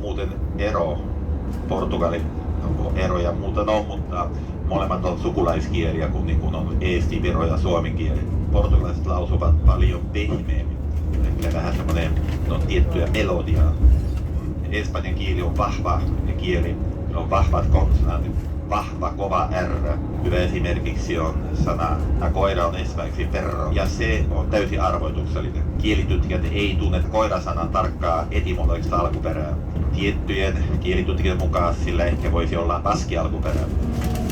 Muuten ero Portugalin eroja muuten on, mutta molemmat on sukulaiskieliä, kun on eesti, viro ja suomen kieli. Portugalaiset lausuvat paljon pehmeämmin, ehkä vähän semmoinen tiettyä melodiaa. Espanjan kieli on vahva kieli, on vahvat konsonantit, vahva kova R. Hyvä esimerkiksi on sana koira on esimerkiksi perro, ja se on täysin arvoituksellinen. Kielitutkijat ei tunne koirasanan tarkkaa etymologista alkuperää. Tiettyjen kielitutkijoiden mukaan sillä ehkä voisi olla baski-alkuperä.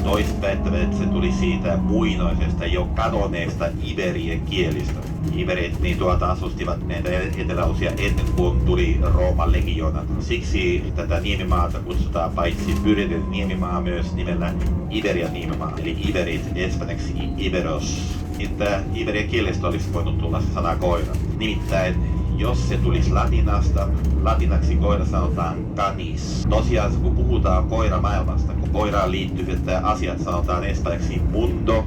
Toiset väittävät, että se tuli siitä muinoisesta jo kadonneesta iberien kielistä. Iberit niin asustivat näitä eteläosia ennen kuin tuli Rooman legioona. Siksi tätä niemimaata kutsutaan paitsi Pyreneiden niemimaa myös nimellä Iberian niemimaa, eli Iberit, espanjaksi Iberos. Että Iberian kielestä olisi voinut tulla sana koira. Nimittäin jos se tulisi latinasta, latinaksi koira sanotaan canis. Tosiaan kun puhutaan koiramaailmasta, kun koiraan liittyvät asiat sanotaan espanjaksi mundo,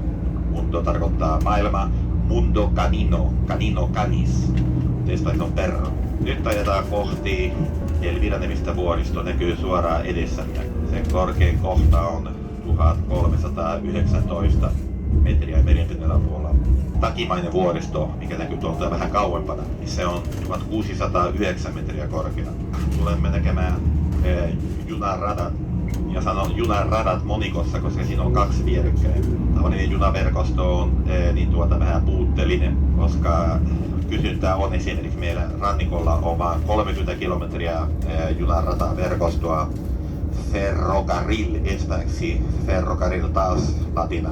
mundo tarkoittaa maailma, mundo canino, canino canis, espanjaksi on perro. Nyt ajetaan kohti Elvira-nimistä vuoristo, näkyy suoraan edessämme. Sen korkein kohta on 1319 metriä merenpinnan puolella. Takimainen vuoristo, mikä näkyy tuolta vähän kauempana, niin se on 1609 metriä korkea. Tulemme näkemään junaradat. Ja sanon junaradat monikossa, koska siinä on kaksi vierekkäin. Tavallinen junaverkosto on vähän puutteellinen, koska kysyntää on esimerkiksi meillä rannikolla on vain 30 kilometriä junarataverkostoa. Ferrocarril, espanjaksi ferrocarril taas latina.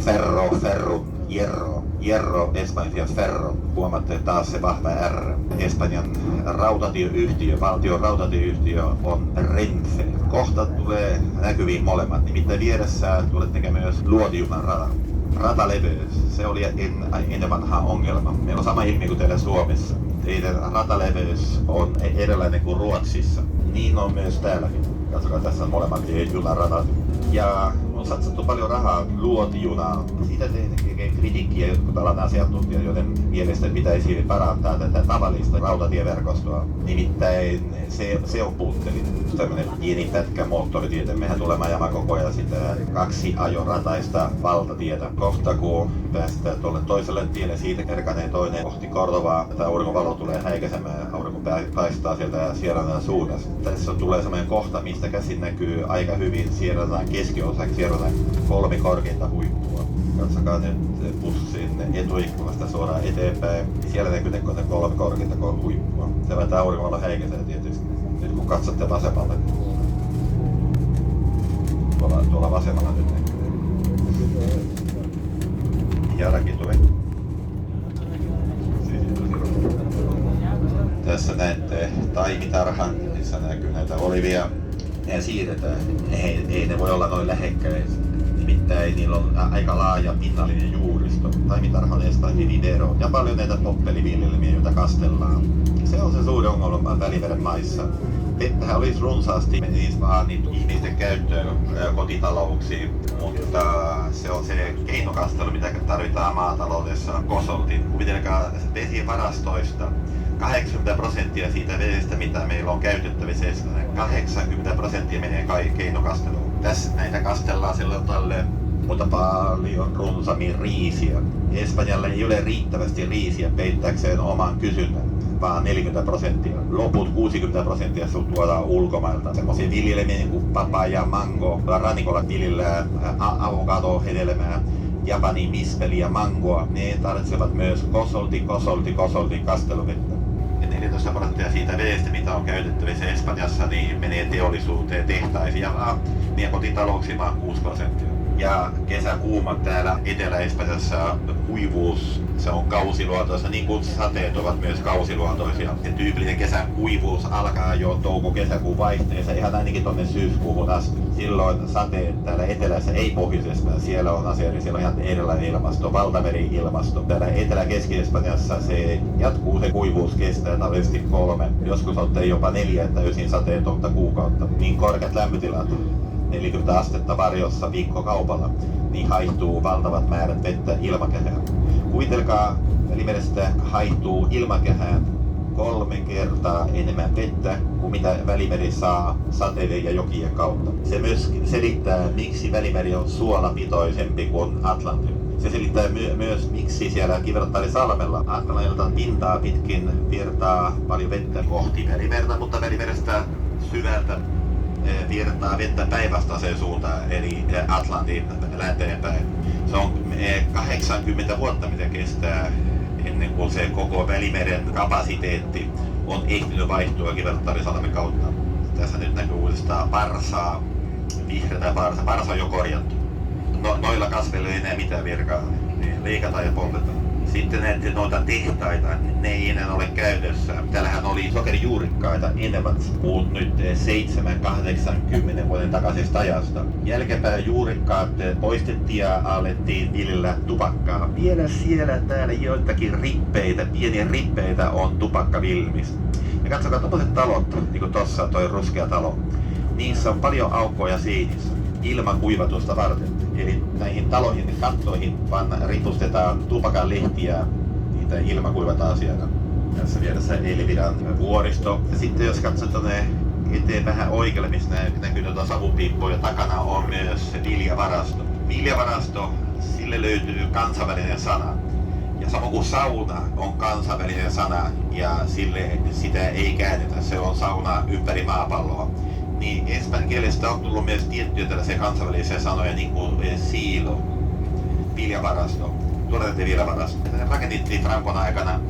Ferro, ferrum, hierro. Hierro, espanjaksi ferro. Huomaatte taas se vahva R. Espanjan rautatieyhtiö, valtion rautatieyhtiö on Renfe. Kohta tulee näkyviin molemmat. Nimittäin vieressä tulet tekemään myös luotijunan radan. Rataleveys, se oli ennen vanhaa ongelma. Meillä on sama ilmiö kuin teillä Suomessa. Teidän rataleveys on erilainen kuin Ruotsissa. Niin on myös täälläkin. Katsokaa, tässä on molemmat junaradat. Ja on satsattu paljon rahaa luotijunaan. Siitä tekee kritiikkiä jotkut alan asiantuntijat, joten mielestäni pitäisi parantaa tätä tavallista rautatieverkostoa. Nimittäin se on puutteellinen. Tämmöinen pieni pätkä moottoritietä. Mehän tulemme ajamaan koko ajan sitä 2 ajorataista valtatietä. Kohta kun päästään tuolle toiselle tielle, siitä erkanee toinen kohti Cordovaa. Tämä auringonvalo tulee häikäisemään, aurinko paistaa sieltä Sierran suunnasta. Tässä tulee semmoinen kohta, mistä käsin näkyy aika hyvin Sierran keskiosaksi, Sierran 3 korkeinta huippua. Katsokaa nyt bussin etuikkunasta suoraan eteenpäin. Siellä näkyy ne 3 korkeinta huippua. Tämä auringonvalo häikäisee tietysti. Nyt kun katsotte vasemmalle, tuolla vasemmalla nyt näkyy. Jarakitue. Tässä näette taimitarhan, missä näkyy näitä olivia. Ne siirretään. Ei ne voi olla noin lähekkäin. nimittäin niillä on aika laaja pinnallinen juuristo. Taimitarha on Espanjan Vivero ja paljon näitä poppeliviljelmiä, joita kastellaan. Se on se suuri ongelma Välimeren maissa. Vettähän olisi runsaasti, menisi vaan niitä ihmisten käyttöön kotitalouksiin, mutta se on se keinokastelu, mitä tarvitaan maataloudessa kosolti. Kuvitelkaa vesivarastoista 80% siitä vedestä, mitä meillä on käytettävissä, 80% menee keinokasteluun. Tässä näitä kastellaan silloin tälle, mutta paljon runsaammin riisiä. Espanjalla ei ole riittävästi riisiä peittääkseen oman kysynnän, vaan 40%. Loput 60% tuodaan ulkomailta. Semmoisia viljelmiä niin kuin papaja, mango, rannikolla viljellään avokado, hedelmää, Japani, mispeli ja mangoa. Ne tarvitsevat myös kosolti kasteluvettä. Ja 14% siitä vedestä, mitä on käytettävissä Espanjassa, niin menee teollisuuteen, tehtaisiin ja kotitalouksiin vaan 6%. Ja kesäkuuma täällä Etelä-Espanjassa kuivuus, se on kausiluontoista, niin kuin sateet ovat myös kausiluontoisia. Ja tyypillinen kesän kuivuus alkaa jo touko-kesäkuun vaihteessa ihan ainakin tonne syyskuuhun asti. Silloin sateet täällä etelässä, ei pohjoisessa, siellä on asia, siellä on ihan erilainen ilmasto, valtameri-ilmasto. Täällä Etelä-Keski-Espanjassa se jatkuu, se kuivuus kestää tavallisesti 3, joskus ottaa jopa 4 täysin sateetonta kuukautta. Niin korkeat lämpötilat, 40 astetta varjossa viikkokaupalla, niin haihtuu valtavat määrät vettä ilmakehään. Kuvitelkaa, Välimerestä haihtuu ilmakehään 3 kertaa enemmän vettä kuin mitä Välimeri saa sateiden ja jokien kautta. Se myös selittää, miksi Välimeri on suolapitoisempi kuin Atlantti. Se selittää myös, miksi siellä Gibraltarin-salmella Atlantilta pintaa pitkin virtaa paljon vettä kohti Välimerta, mutta Välimerestä syvältä virtaa vettä päinvastaiseen suuntaan, eli Atlantin länteenpäin. Se on 80 vuotta, mitä kestää ennen kuin se koko Välimeren kapasiteetti on ehtinyt vaihtua Gibraltarin-salmen kautta. Tässä nyt näkyy uudestaan parsaa, vihreätä parsaa. Parsa on jo korjattu. Noilla kasveilla ei enää mitään virkaa, niin leikataan ja poltetaan. Sitten noita tehtaita, ne ei enää ole käytössä. Täällähän oli sokerijuurikkaita enemmän kuin nyt 7-80 vuoden takaisesta ajasta. Jälkeenpäin juurikkaat poistettiin ja alettiin viljellä tupakkaa. Vielä siellä täällä joitakin rippeitä, pieniä rippeitä on tupakkavilmistä. Ja katsokaa tommoset talot, niin kuin tossa toi ruskea talo. Niissä on paljon aukkoja seinissä ilmakuivatusta varten. Eli näihin taloihin kattoihin vaan ripustetaan tupakan lehtiä, niitä ilmakuivataan siellä. Tässä vieressä Eliviran vuoristo. Ja sitten jos katsot tuonne eteen vähän oikealle, missä näkyy noita savupiippuja, takana on myös viljavarasto. Viljavarasto, sille löytyy kansainvälinen sana. Ja samoin kuin sauna on kansainvälinen sana ja sitä ei käännetä, se on sauna ympäri maapalloa. Niin espanjan kielestä on tullut myös tiettyjä tällaisia kansainvälisiä sanoja, niin kuin siilo, viljavarasto, tuotantoviljavarasto. Ne rakennettiin Francon aikana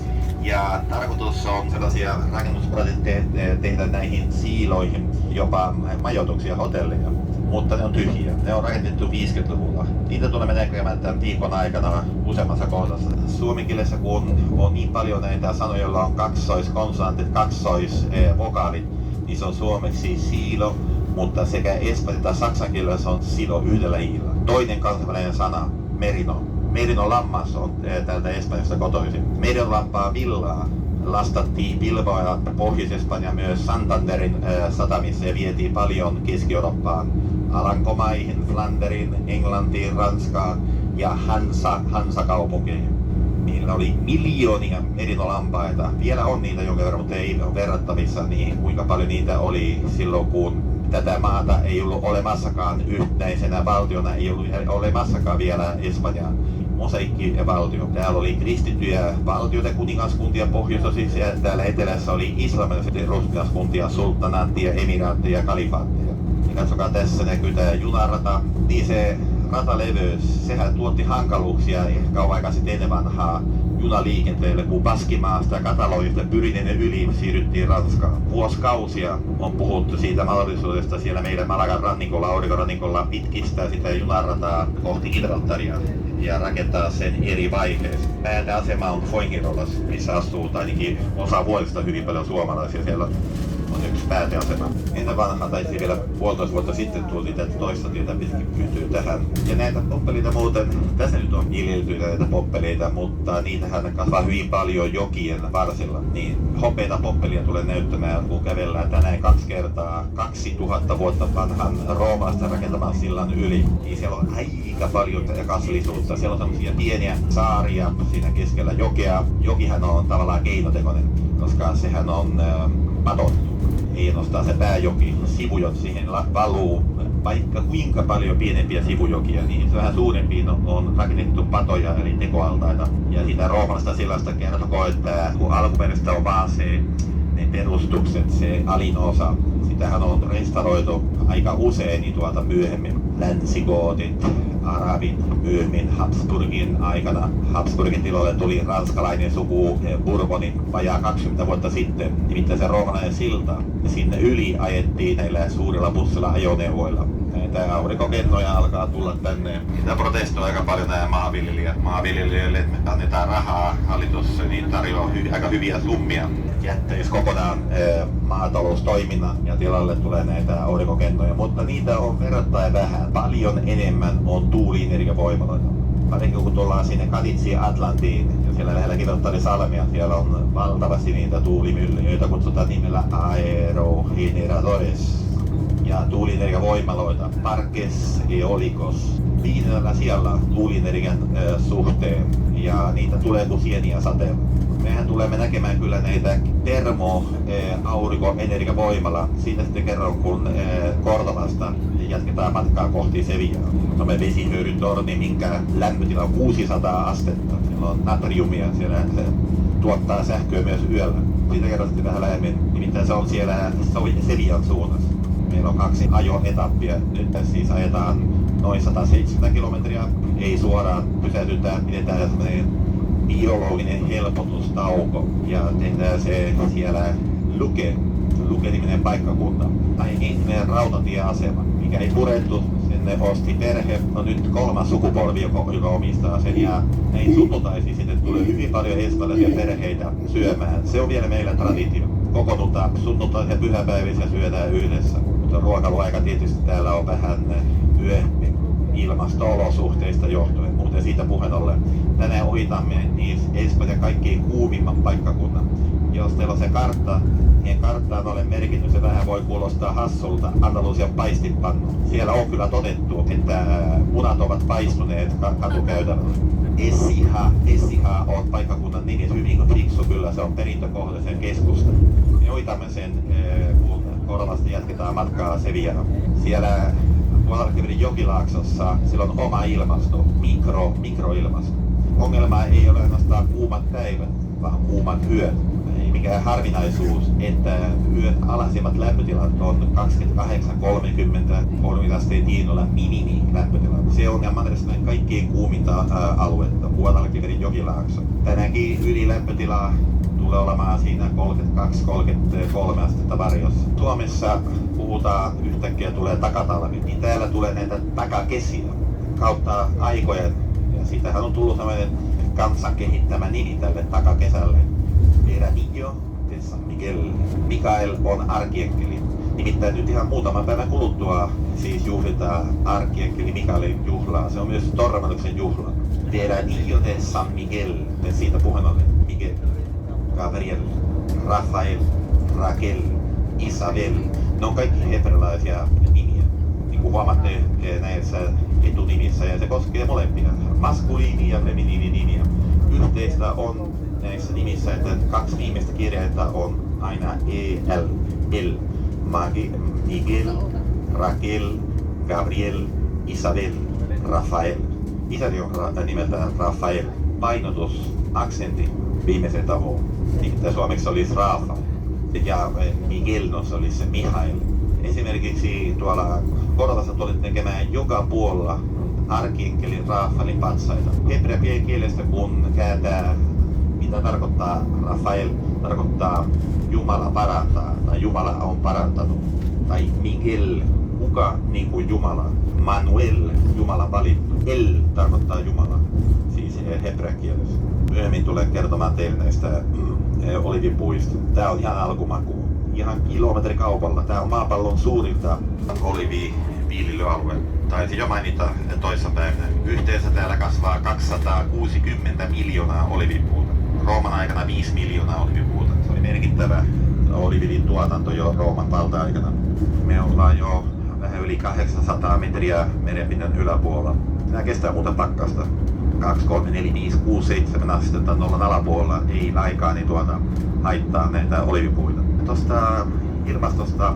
ja tarkoitus on sellaisia rakennusprojekteja tehdä näihin siiloihin, jopa majoituksia, hotelleja, mutta ne on tyhjiä. Ne on rakennettu 50-luvulla. Niitä tulemme näkemään tämän viikon aikana useammassa kohdassa. Suomen kielessä kun on niin paljon näitä sanoja, joilla on kaksoiskonsonantit, kaksoisvokaalit, niin se on suomeksi siilo, mutta sekä espanjan tai saksan kielessä on silo yhdellä iillä. Toinen kansainvälinen sana, merino. Merino lammas on täältä Espanjasta kotoisin. Meidän lampaa villaa lastattiin Bilbaoa Pohjois-Espanja myös Santanderin satamissa ja vietiin paljon Keski-Eurooppaan, Alankomaihin, Flanderin, Englantiin, Ranskaan ja Hansa-kaupunkeihin. Niillä oli miljoonia merinolampaita. Vielä on niitä jonkin verran, mutta ei ole verrattavissa niihin, kuinka paljon niitä oli silloin, kun tätä maata ei ollut olemassakaan yhtenäisenä valtiona, ei ollut olemassakaan vielä Espanjan mosaikkivaltio. Täällä oli kristittyjä valtioita, kuningaskuntia pohjoisosissa ja täällä etelässä oli islamilaisia kuningaskuntia, sultanaattia, emiraatteja ja kalifaatteja. Ja katsokaa, tässä näkyy tämä junarata. Niin se rataleveys, sehän tuotti hankaluuksia kauan aikaa sitten ennen vanhaa junaliikenteelle, kun Baskimaasta ja Katalonista Pyrineiden yli siirryttiin Ranskaan. Vuosikausia on puhuttu siitä mahdollisuudesta siellä meidän Malagan rannikolla, aurinkorannikolla pitkistää sitä junarataa kohti Gibraltaria ja rakentaa sen eri vaiheessa. Pääasema on Fuengirolas, missä asuu ainakin osa vuodesta hyvin paljon suomalaisia. Siellä on yksi pääteasema. Ennen vanhaa taisi vielä 1,5 vuotta sitten tuli tätä toista tietä pitkin pystyy tähän. Ja näitä poppeleita muuten, tässä nyt on viljelty näitä poppeleita, mutta niitähän kasvaa hyvin paljon jokien varsilla. Niin hopeita poppelia tulee näyttämään, kun kävellään tänään 2 kertaa 2000 vuotta vanhan roomalaisten rakentaman sillan yli. Niin siellä on aika paljon kasvillisuutta. Siellä on tämmöisiä pieniä saaria siinä keskellä jokea. Jokihan on tavallaan keinotekoinen, koska sehän on patottu. Ei nostaa se pääjoki. Sivujot siihen valuu vaikka kuinka paljon pienempiä sivujokia, niin se vähän suurempiin on rakennettu patoja eli tekoaltaita. Ja siitä roomalaisesta sillasta kertoo, että kun alkuperäistä on vaan ne perustukset, se alin osa. Sitähän on restauroitu aika usein niin tuolta myöhemmin. Länsigootit, arabit, myöhemmin Habsburgin aikana. Habsburgin tiloille tuli ranskalainen suku Bourbonin vajaa 20 vuotta sitten. Nimittäin se roomalainen silta. Ja sinne yli ajettiin näillä suurilla bussilla ajoneuvoilla. Näitä aurinkokennoja alkaa tulla tänne. Sitä protestoi aika paljon nämä maanviljelijät. Maanviljelijöille annetaan rahaa. Hallitus niin tarjoaa aika hyviä summia. Jättäisi kokonaan maataloustoiminnan ja tilalle tulee näitä aurinkokennoja, mutta niitä on verrattain vähän. Paljon enemmän on tuuli-energiavoimaloita. Varsinkin kun tullaan sinne Kaditsiin Atlantiin ja siellä lähellä Gibraltarin salmia, siellä on valtavasti niitä tuulimyllyjä, joita kutsutaan nimellä aerogeneradores. Ja tuuli-energiavoimaloita, Parques Eolicos, 5. sijalla tuuli-energian suhteen ja niitä tulee kuin sieniä sateella. Mehän tulemme näkemään kyllä näitä termo-aurinkoenergiavoimala. Siitä sitten kerron, kun Cordobasta jatketaan matkaa kohti Sevillaa. On vesihyörytorni, minkä lämpötila on 600 astetta. Siellä on natriumia, siellä se tuottaa sähköä myös yöllä. Siitä kerron sitten vähän lähemmin, nimittäin se on siellä Sevillan suunnassa. Meillä on 2 ajoetappia. Nyt siis ajetaan noin 170 kilometriä. Ei suoraan pysähdytään, pidetään sellainen biologinen helpotustauko ja tehdään se siellä Luke-niminen paikkakunta. Tai entinen rautatieasema, mikä ei purettu. Sinne osti perhe, on nyt 3. sukupolvi, joka omistaa sen ja näin sunnuntaisiin sinne tulee hyvin paljon espanjalaisia perheitä syömään. Se on vielä meillä traditio. Kokoonnutaan sunnuntaisia ja pyhäpäivissä syödään yhdessä. Mutta ruokailuaika tietysti täällä on vähän myöhemmin ilmasto-olosuhteista johtuen, muuten siitä puheen ollen. Tänään ohitamme niin Espanjan kaikkein kuumimman paikkakunnan. Jos teillä on se kartta, niin karttaan olen merkinnyt, se vähän voi kuulostaa hassulta, Andalusian paistipannu. Siellä on kyllä todettu, että munat ovat paistuneet katukäytävällä. Esija on paikkakunnan nimi, hyvin fiksu kyllä, se on perintökohde sen keskusta. Me ohitamme sen, kun Cordobasta jatketaan matkaa Sevillaan. Siellä Guadalquivirin jokilaaksossa sillä on oma ilmasto, mikroilmasto. Ongelma ei ole ainoastaan kuumat päivät, vaan kuumat yöt. Ei mikään harvinaisuus, että yön alhaisimmat lämpötilat on 28-30 asteen tienoilla minimilämpötilat. Se on Mannerheimin kaikkein kuuminta aluetta, Guadalquivirin jokilaakso. Tänäänkin ylilämpötila tulee olemaan siinä 32-33 astetta varjossa. Suomessa puhutaan, yhtäkkiä tulee takatalvi, niin täällä tulee näitä takakesiä kautta aikojen. Ja siitähän on tullut tämmöinen kansan kehittämä nimi tälle takakesälle. Veranillo de San Miguel. Mikael on arkienkeli. Nimittäin nyt ihan muutaman päivän kuluttua siis juhlitaan arkienkeli Mikaelin juhlaa. Se on myös Torremoliuksen juhla. Veranillo de San Miguel. Ja siitä puheen ollen Miguel, Gabriel, Rafael, Raquel, Isabel. Ne on kaikki hebrealaisia nimiä. Niin kuin huomaatte näissä etunimissä, ja se koskee molempia, maskuliini- ja feminiininimiä. Yhteistä on näissä nimissä, että 2 viimeistä kirjainta on aina EL, El, Miguel, Raquel, Gabriel, Isabel, Rafael. Isäni on nimeltään Rafael. Painotus, aksentti viimeisen tavoin. Nimittäin suomeksi olisi Rafa ja Miguel no, se olisi se Mihail. Esimerkiksi tuolla Cordobassa tulit tekemään joka puolella arkienkelin Rafaelin patsaita. Hebrean kielestä kun kääntää, mitä tarkoittaa Rafael, tarkoittaa Jumala parantaa tai Jumala on parantanut. Tai Miguel, kuka niin kuin Jumala. Manuel, Jumala valittu. El tarkoittaa Jumala, siis hebrean kielessä. Myöhemmin tulee kertomaan teille näistä olivipuista. Tää on ihan alkumaku. ihan kilometrikaupalla. Tää on maapallon suurinta oliiviviljelyaluetta. Taisin jo mainita toissapäivänä. Yhteensä täällä kasvaa 260 miljoonaa oliivipuuta. Rooman aikana 5 miljoonaa oliivipuuta. Se oli merkittävä oliivivilin tuotanto jo Rooman valta-aikana. Me ollaan jo vähän yli 800 metriä merenpinnan yläpuolella. Nämä kestää muuta pakkasta. 2, 3, 4, 5, 6, 7 astetta nollan alapuolella ei lainkaan haittaa näitä oliivipuita. Tuosta ilmastosta,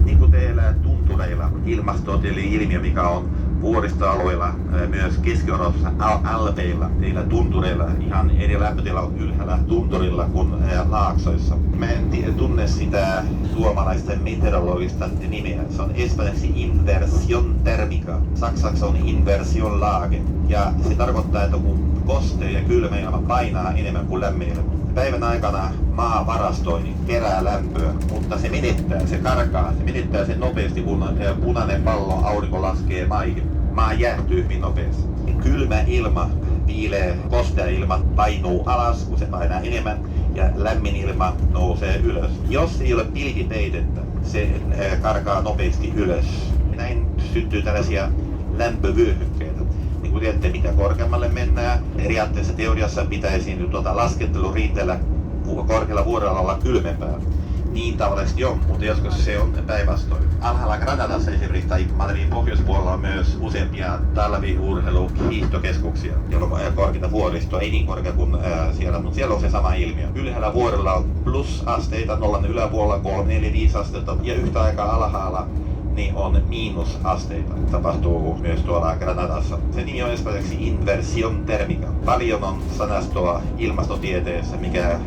niin kuin teillä tuntureilla, ilmastotieteellinen ilmiö, mikä on vuoristoalueilla, myös Keski-Euroopassa, alpeilla, teillä tuntureilla, ihan eri lämpötila on ylhäällä tunturilla kuin laaksoissa. Mä en tunne sitä suomalaista meteorologista nimeä. Se on espanjaksi inversion thermica. Saksaksi on inversion lage. Ja se tarkoittaa, että kun koste ja kylmä ilma painaa enemmän kuin lämmin ilma. Päivän aikana maa varastoi, niin kerää lämpöä, mutta se menettää, se karkaa, se menettää sen nopeasti, kun punainen pallo aurinko laskee maihin. Maa jäähtyy hyvin nopeasti. Kylmä ilma, viileä, kostea ilma painuu alas, kun se painaa enemmän, ja lämmin ilma nousee ylös. Jos ei ole pilvipeitettä, se karkaa nopeasti ylös. Näin syntyy tällaisia lämpövyöhykkeitä. Niin kuin tiedätte, mitä korkeammalle mennään, periaatteessa teoriassa pitäisi laskettelu riitellä korkealla vuorella olla kylmempää. Niin tavallisesti on, mutta joskus se on päinvastoin. Alhaalla Granadassa esimerkiksi tai Madridin pohjoispuolella on myös useampia talviurheiluhiihtokeskuksia, jolloin korkeita vuoristoa, ei niin korkea kuin siellä, mutta siellä on se sama ilmiö. Ylhäällä vuorella on plusasteita, nollan yläpuolella 3, 4, 5 astetta ja yhtä aikaa alhaalla niin on miinusasteita. Tapahtuu myös tuolla Granadassa. Se nimi on espanjaksi inversion thermica. Paljon on sanastoa ilmastotieteessä, mikä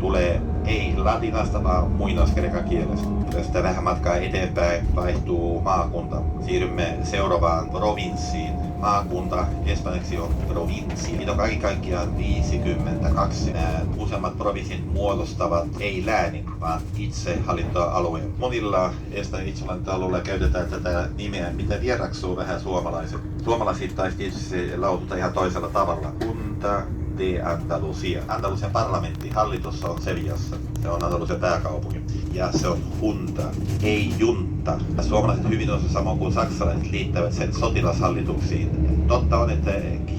tulee ei latinasta, vaan muinaiskreikan kielestä. Tästä vähän matkaa eteenpäin vaihtuu maakunta. Siirrymme seuraavaan provinssiin. Maakunta espanjaksi on provinssi. Niitä on kaikkiaan 52. Nämä useammat provinssit muodostavat ei läänin, vaan itsehallintoalueen. Monilla Espanjan itsehallintoalueilla käytetään tätä nimeä, mitä vieraksuu vähän suomalaiset. Suomalaisittain se lausutaan ihan toisella tavalla. Junta de Andalusia. Andalusian parlamentti, hallitus on Sevillassa. Se on Andalusian pääkaupunki. Ja se on junta, ei junta. Suomalaiset hyvin osa samoin kuin saksalaiset liittävät sen sotilashallituksiin. Totta on, että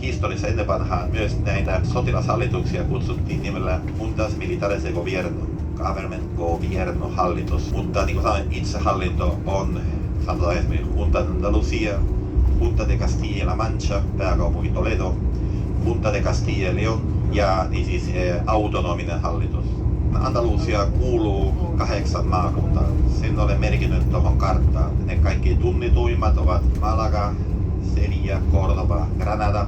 historiassa ennen vanhaan myös näitä sotilashallituksia kutsuttiin nimellä juntas militares de gobierno. Government gobierno hallitus. Mutta niin kuin sanoin, itsehallinto on, sanotaan esimerkiksi Junta de Andalusia, Junta de Castilla-La Mancha, pääkaupunki Toledo, Junta de Castilla y León ja niin siis autonominen hallitus. Andalusia kuuluu 8 maakuntaa. Sen olen merkinnyt tuohon karttaan. Ne kaikki tunnituimmat ovat Malaga, Sevilla, Córdoba, Granada,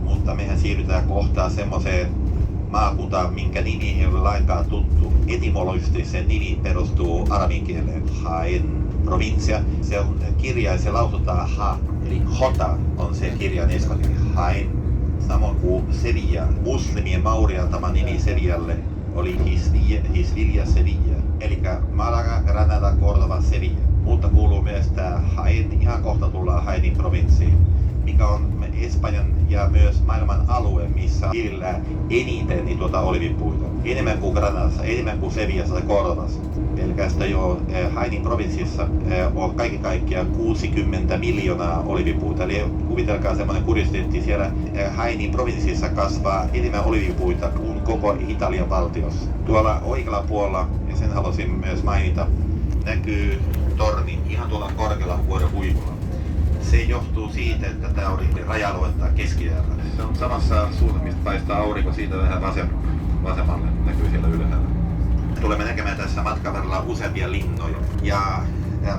mutta mehän siirrytään kohta semmoiseen maakuntaan, minkä nimi ei ole lainkaan tuttu. Etymologisesti sen nimi perustuu arabin kieleen. Jaén provincia. Se on kirjain, se lausutaan ha, eli hota on se kirjain espanjaksi. Jaén. Samoin kuin Sevilla. Muslimien mauriantama nimi Sevillalle oli Hisvilla Sevilla. Eli Malaga, Granada, Córdoba, Sevilla. Mutta kuuluu myös tää Jaén, ihan kohta tullaan Jaénin provinssiin, mikä on Espanjan ja myös maailman alue, missä viljellään eniten niin oliivipuita. Enemmän kuin Granadassa, enemmän kuin Sevillassa tai Córdobassa. Pelkästään jo Jaénin provinssissa on kaiken kaikkiaan 60 miljoonaa oliivipuita. Eli kuvitelkaa semmoinen kuriositeetti, siellä Jaénin provinssissa kasvaa enemmän oliivipuita kuin koko Italian valtiossa. Tuolla oikealla puolella, ja sen halusin myös mainita, näkyy torni ihan tuolla korkealla vuoren huipulla. Se johtuu siitä, että tämä on raja-aluetta keskijäällä. Se on samassa suunnassa, mistä paistaa aurinko, siitä vähän vasemmalle, näkyy siellä ylhäällä. Tulemme näkemään tässä matkan varrella useampia linnoja. Ja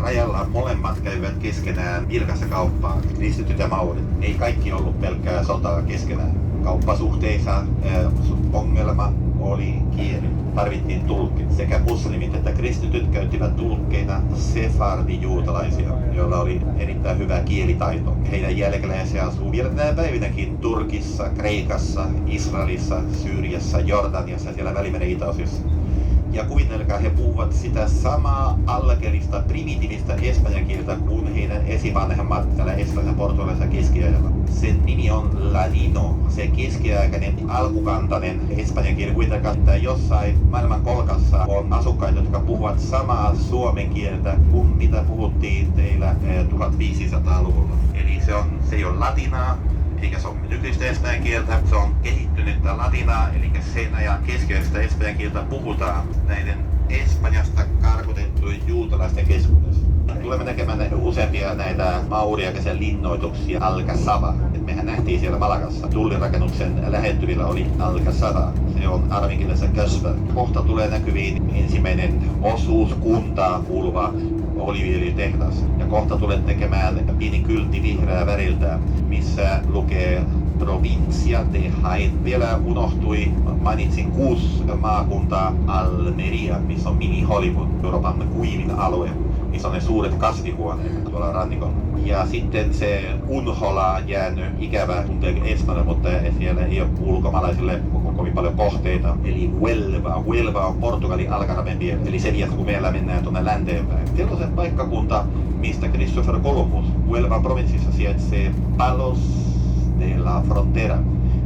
rajalla molemmat käyvät keskenään vilkasta kauppaa, kristityt ja maurit. Ei kaikki ollut pelkkää sotaa keskenään. Kauppasuhteissa ongelma oli kieli. Tarvittiin tulkki. Sekä muslimit että kristityt käyttivät tulkkeina sefardi-juutalaisia, joilla oli erittäin hyvä kielitaito. Heidän jälkeläisiä asuu vielä tänä päivinäkin Turkissa, Kreikassa, Israelissa, Syyriassa, Jordaniassa ja siellä Välimeren itäosissa. Ja kuvitelkaa, he puhuvat sitä samaa alkeellista, primitiivistä espanjan kieltä kuin heidän esivanhemmat täällä Espanjassa, Portugalissa keskiajalla. Sen nimi on ladino, se keskiaikainen alkukantainen espanjan kieli. Kuvitelkaa, että jossain maailman kolkassa on asukkaita, jotka puhuvat samaa suomen kieltä kuin mitä puhuttiin teillä 1500-luvulla. Eli se ei ole latinaa, eikä se on nykyistä espanjan kieltä, se on kehittynyttä latinaa, eli sen ajan keskiaikaista espanjan kieltä puhutaan näiden Espanjasta karkotettujen juutalaisten keskuudessa. Tulemme näkemään useampia näitä mauriaikaisia linnoituksia Alcazaba. Mehän nähtiin siellä Malagassa. Tullirakennuksen lähettyvillä oli Alcazaba. Se on arabikielessä Kasbah. Kohta tulee näkyviin ensimmäinen osuuskuntaan kuuluva oliiviöljytehdas. Ja kohta tulet tekemään pieni kyltti vihreää väriltä, missä lukee Provincia de Jaén. Vielä unohtui, mainitsin 6 maakuntaa Almeria, missä on mini Hollywood, Euroopan kuivin alue, missä on ne suuret kasvihuoneet tuolla rannikolla. Ja sitten se Unhola jäänyt ikävä tuntee Espanja, mutta siellä ei ole ulkomaalaisille kovin paljon kohteita. Eli Huelva. Huelva on Portugalin algarven kieli. Eli se viesti, kun meillä mennään tuonne länteenpäin. Siellä on se paikkakunta, mistä Christopher Columbus Huelva provinssissa sijaitsee Palos de la Frontera,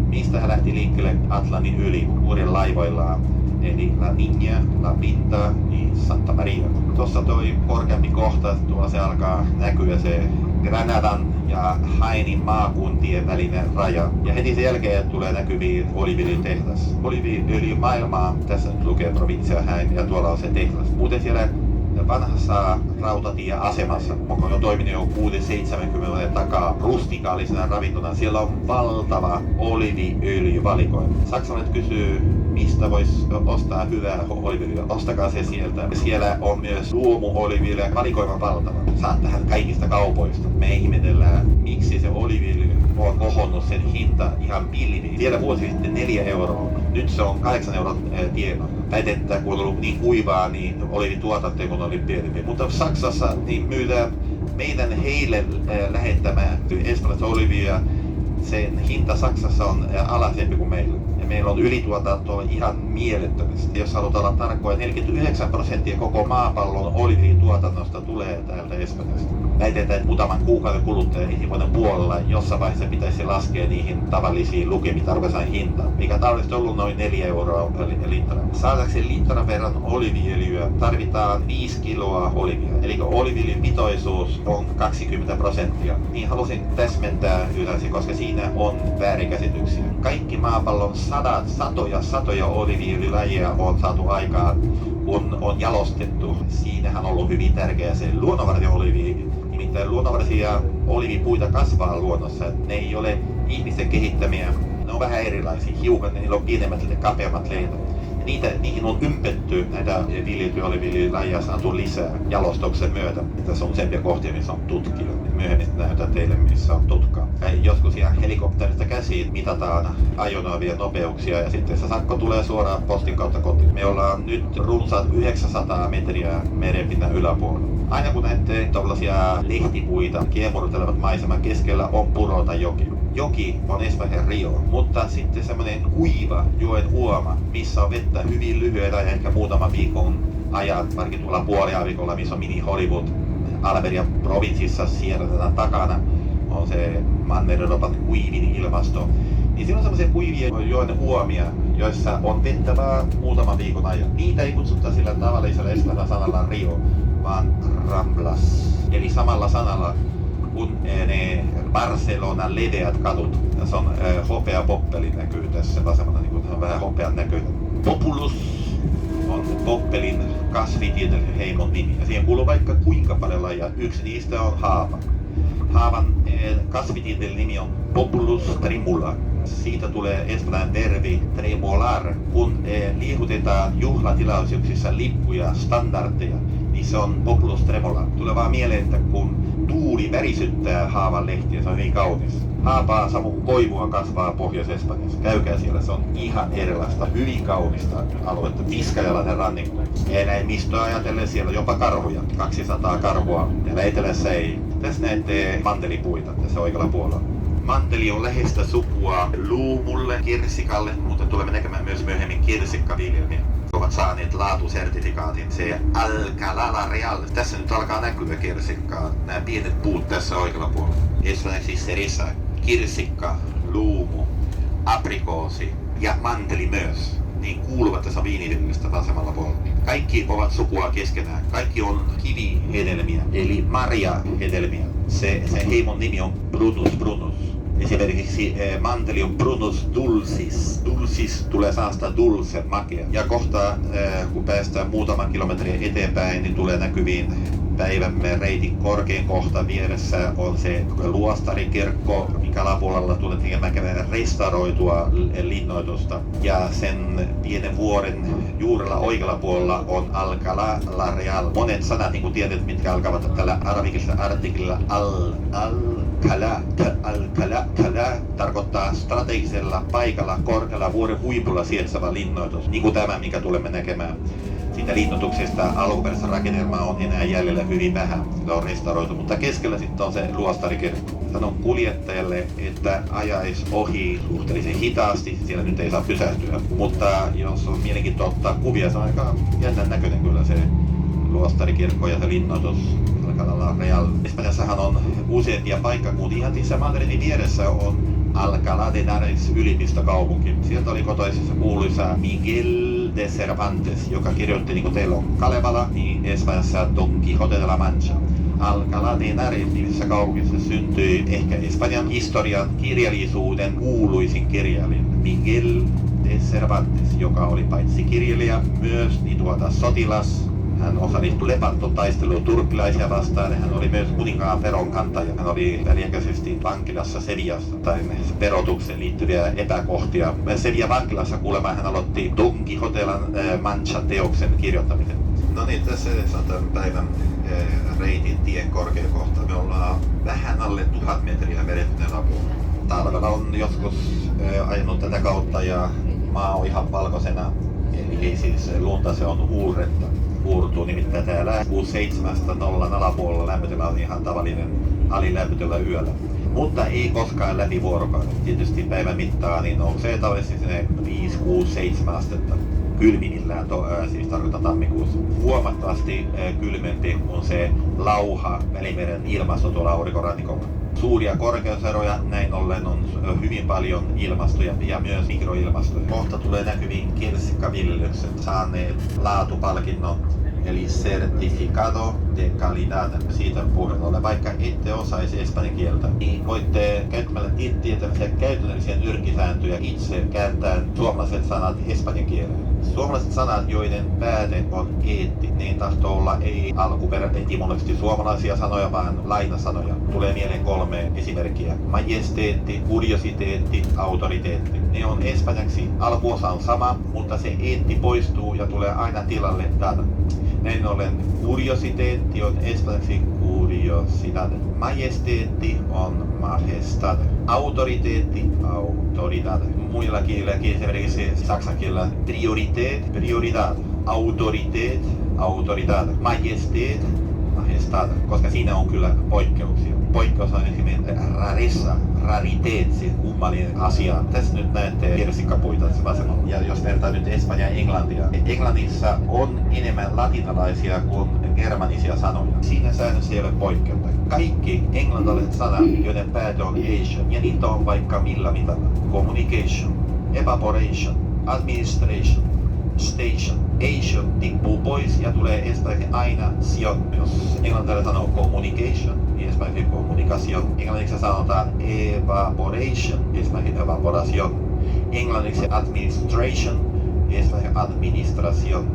mistä hän lähti liikkeelle Atlantin yli uudella laivoillaan. Eli La Niña, La Pinta ja Santa Maria. Tuossa toi korkeampi kohta, tuolla se alkaa näkyä se Granadan ja Jaénin maakuntien välinen raja. Ja heti sen jälkeen tulee näkyviin oliiviöljytehdas. Oliiviöljymaailmaa, tässä nyt lukee Provincia Jaén ja tuolla on se tehdas. Muuten siellä vanhassa rautatieasemassa, onko jo toiminut jo 6-70 vuoden takaa rustikaalisena ravintona. Siellä on valtava oliiviöljyvalikoima. Saksalaiset kysyy, mistä voisi ostaa hyvää oliiviöljyä. Ostakaa se sieltä. Siellä on myös luomuoliiviöljyä valikoima valtava. Saat tähän kaikista kaupoista. Me ihmetellään, miksi se oliiviöljy on kohonnut sen hinta ihan pilviin. Vielä vuosi sitten 4 euroa. Nyt se on 8 euron tienoilla. Väitettä, kun on ollut niin kuivaa, niin oliivituotanto kun oli pienempi. Mutta Saksassa niin myydään meidän heille lähettämään espanjalaista oliivia. Sen hinta Saksassa on alhaisempi kuin meillä. Ja meillä on ylituotantoa ihan mielettömästi. Jos halutaan olla tarkkoja, 49% koko maapallon oliivituotannosta tulee täältä Espanjasta. Väitetään, että muutaman kuukauden kuluttua ensi vuoden puolella jossain vaiheessa pitäisi laskea niihin tavallisiin lukemiin tarpeeseen hintaan, mikä tavallisesti on ollut noin 4 euroa litra. Saadakseen litran verran oliiviöljyä tarvitaan 5 kiloa oliivia. Eli oliiviöljyn pitoisuus on 20%. Niin halusin täsmentää yleensä, koska siinä on väärinkäsityksiä. Kaikki maapallon satoja oliiviöljylajia on saatu aikaan, kun on jalostettu. Siinähän on ollut hyvin tärkeä se luonnonvarainen oliivi. Nimittäin luonnonvaraisia oliivipuita kasvaa luonnossa. Ne ei ole ihmisten kehittämiä. Ne on vähän erilaisia. Hiukan niillä on pienemmät ja kapeammat lehdet. Niihin on ympetty näitä viljeltyjä oliiviöljylajeja saatu lisää jalostuksen myötä. Tässä on useampia kohtia, missä on tutkia. Myöhemmin näytän teille, missä on tutkaa. Joskus ihan helikopterista käsiin mitataan ajoneuvien nopeuksia ja sitten se sakko tulee suoraan postin kautta kotiin. Me ollaan nyt runsaat 900 metriä merenpinnan yläpuolella. Aina kun näette tällaisia lehtipuita kiemurtelevat maiseman keskellä on puro tai joki. Joki on Espanjan rio, mutta sitten semmoinen kuiva joen uoma, missä on vettä hyvin lyhyellä ja ehkä muutaman viikon ajan, varsinkin tuolla puoliaavikolla, missä on mini Hollywood, Almerian provinssissa siellä takana on se Manner-Euroopan kuivin ilmasto. Niin siinä on semmoisia kuivia joen uomia, joissa on vettä vaan muutaman viikon ajan. Niitä ei kutsuta sillä tavallisella espanjalla sanalla rio, vaan ramblas. Eli samalla sanalla kun ne Barcelonan leveät kadut. Tässä on hopea poppeli näkyy tässä vasemmalla, niin se on vähän hopean näköinen. Populus on poppelin kasvitieteellisen heimon nimi. Ja siihen kuuluu vaikka kuinka paljon lajia. Yksi niistä on haava. Haavan kasvitieteellinen nimi on Populus tremula. Siitä tulee espanjan verbi tremolar. Kun liikutetaan juhlatilaisuuksissa lippuja, standardeja, niin se on Populus tremola. Tulee vaan mieleen, että kun tuuli värisyttää haavan lehtiä, se on niin kaunis. Haapaa samoin kuin koivua kasvaa Pohjois-Espanjassa. Käykää siellä, se on ihan erilaista, hyvin kaunista aluetta. Viskajalainen rannikko. Ja näin mistä ajatellen siellä jopa karhuja, 200 karhua. Ja etelässä ei. Tässä näette mantelipuita tässä oikealla puolella. Manteli on läheistä sukua luumulle, kirsikalle, mutta tulemme näkemään myös myöhemmin kirsikkaviljelmiä. ovat saaneet laatusertifikaatin, se Alcalá Real. Tässä nyt alkaa näkyä kirsikkaa. Nämä pienet puut tässä oikealla puolella. Esimerkiksi serissa, kirsikka, luumu, aprikoosi ja manteli myös. Niin kuuluvat tässä viiniviljelystä vasemmalla puolella. Kaikki ovat sukua keskenään. Kaikki on kivihedelmiä, eli marjahedelmiä. Se heimon nimi on Prunus. Esimerkiksi manteli on Prunus dulcis. Dulcis tulee sanasta dulce, makea. Ja kohta, kun päästään muutaman kilometrin eteenpäin, niin tulee näkyviin päivämme reitin korkein kohta. Vieressä on se luostarikirkko, minkä alapuolella tulee tekemään restauroitua linnoitusta. Ja sen pienen vuoren juurella oikealla puolella on Alcalá Real. Monet sanat, niin kuin tiedät, mitkä alkavat tällä arabikisella artiklilla Alcalá tarkoittaa strategisella paikalla korkealla vuoren huipulla sijaitseva linnoitus, niin kuin tämä, mikä tulemme näkemään. Siitä linnoituksesta alkuperäistä rakennelmaa on enää jäljellä hyvin vähän, sitä on restauroitu, mutta keskellä sitten on se luostarikirkko. Sanon kuljettajalle, että ajaisi ohi suhteellisen hitaasti, siellä nyt ei saa pysähtyä. Mutta jos on mielenkiintoista ottaa kuvia, se on aika jännän näköinen kyllä se luostarikirkko ja se linnoitus. Alcalá Real. Espanjassahan on useampia paikkakuntia. Ihan tässä Madridin vieressä on Alcalá de Henares ylioppilastokaupunki. Sieltä oli kotoisessa kuuluisa Miguel de Cervantes, joka kirjoitti, niin kuin teillä on Kalevala, niin Espanjassa Don Quijote de la Mancha. Alcalá de Henares nimisessä kaupungissa syntyi ehkä Espanjan historian kirjallisuuden kuuluisin kirjailija Miguel de Cervantes, joka oli paitsi kirjailija myös sotilas. Hän osallistui Lepanto-taisteluun turkkilaisia vastaan ja hän oli myös kuninkaan veronkantaja. Hän oli väliaikaisesti vankilassa Sevillassa tai verotukseen liittyviä epäkohtia. Sevilla vankilassa kuulemma hän aloitti Don Quijote de la Mancha teoksen kirjoittamisen. No niin, tässä on tämän päivän reitin tien korkea kohta. Me ollaan vähän alle 1000 metriä vedetyneen apuun. Talvella on joskus ajanut tätä kautta ja maa on ihan valkoisena. Eli ei siis lunta, se on uurretta. Uurtuu nimittäin täällä 6.7.0 alapuolella lämpötila on ihan tavallinen alilämpötila yöllä. Mutta ei koskaan läpi vuorokauden. Tietysti päivän mittaan niin nousee tavallisesti sinne 5, 6, 7 astetta. Kylmimmillään, siis tarkoitan tammikuussa. Huomattavasti kylmempi on se lauha Välimeren ilmasto tuolla aurinkorannikolla. Suuria korkeuseroja, näin ollen on hyvin paljon ilmastoja ja myös mikroilmastoja. Kohta tulee näkyviin kirsikkaviljelykset saaneet laatupalkinnon, eli Certificado de Calidad. Siitä puheen ollen, vaikka ette osaisi espanjan kieltä, niin voitte käyttämällä tieteellisiä käytännöllisiä nyrkkisääntöjä itse kääntää suomalaiset sanat espanjan kieleen. Suomalaiset sanat, joiden pääte on eetti, niin tahtoo olla ei alkuperäetimologisesti suomalaisia sanoja, vaan lainasanoja. Tulee mieleen 3 esimerkkiä. Majesteetti, kuriositeetti, autoriteetti. Ne on espanjaksi. Alkuosa on sama, mutta se eetti poistuu ja tulee aina tilalle dada. Näin ollen kuriositeetti on espanjaksi curiosidad. Majesteetti on majestad. Autoriteetti, autoridad. Muilla kielilläkin esimerkiksi saksan kielellä prioritet, prioridad. Autoritet, autoridad. Majestet, majestad. Koska siinä on kyllä poikkeuksia. Poikkeus on esimerkiksi rarissa, rariteet, siis kummallinen asia. Tässä nyt näette kirsikkapuita tässä vasemmalla. Ja jos vertaa nyt Espanjaa ja Englantia. Englannissa on enemmän latinalaisia kuin germanisia sanoja. Siinä säännössä ei ole poikkeusta. Kaikki englantilaiset sanat, joiden päätö on ation, ja niitä on vaikka millä mitalla. Communication, evaporation, administration, station. Ation tippuu pois ja tulee espanjaksi aina sion. Jos englantilainen sanoo communication, niin espanjaksi communication. Englanniksi sanotaan evaporation, espanjaksi evaporation. Englanniksi administration, espanjaksi administration.